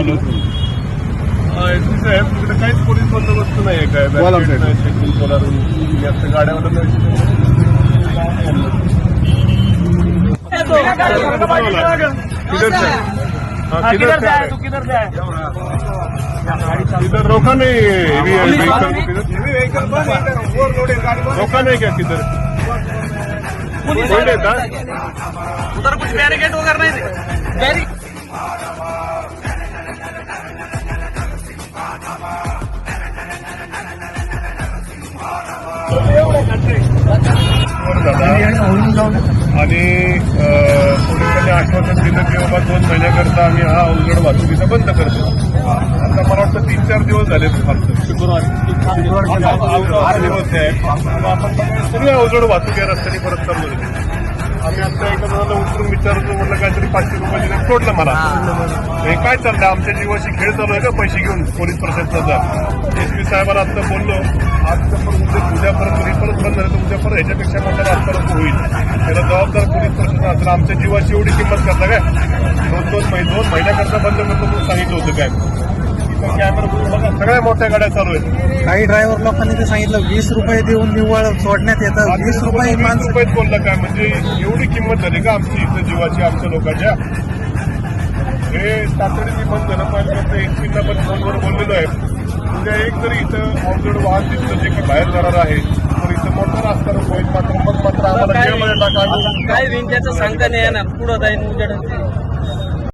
Hello SP साहेब, तिकडे काहीच police बंदोबस्त नाही आहे काय? चेकिंग पोलारून गाड्यावाला किधर रोका नहीं? रोका नहीं क्या किधर? कोई देता उधर कुछ बैरिकेड वगैरह नहीं थे। आणि पोलिसांनी आश्वासन दिलं की बाबा 2 महिन्याकरता आम्ही हा अवजड वाहतुकीचा बंद करतो. आता मला वाटतं 3-4 दिवस झाले फक्त. शुक्रवार 8 दिवस आहे. आपण सगळे अवजड वाहतूक या रस्त्याने परत चालू झाले. आम्ही आता एका जणाला उतरून विचारतो, म्हटलं काहीतरी 500 रुपये सोडलं मला. हे काय चाललंय? आमच्या जीवाशी खेळ चालू आहे का पैसे घेऊन पोलीस प्रशासनाचा? एसपी साहेबांना आता बोललो, आजपर्यंत उद्यापर्यंत हे परत बंद झालं तर उद्यापर्यंत ह्याच्यापेक्षा मोठा आजपर्यंत होईल. त्याला जबाबदार पोलीस प्रशासन असेल. आमच्या जीवाची एवढी किंमत करता काय? 2 महिन्याकरता बंद करतो म्हणून सांगितलं होतं काय? कॅमेरा बघा, सगळ्या मोठ्या गाड्या चालू आहेत. काही ड्रायव्हर लोकांनी ते सांगितलं 20 रुपये देऊन निव्वळ सोडण्यात येतात. 20 रुपये 20 रुपयात बोललं काय? म्हणजे एवढी किंमत झाली का आमची इथं जीवाची, आमच्या लोकांच्या? हे तातडीने बंद झालं पाहिजे. एसपीला पण फोनवर बोललेलो आहे. उद्या एक जरी इथं अवजड वाहन दिसलं जे काही बाहेर जाणार आहे तर इथं मोठा रस्ता होईल. मात्र मग आम्हाला जेलमध्ये टाका. काय होईल त्याचं सांगता नाही येणार. पुढं जाईल उजेड.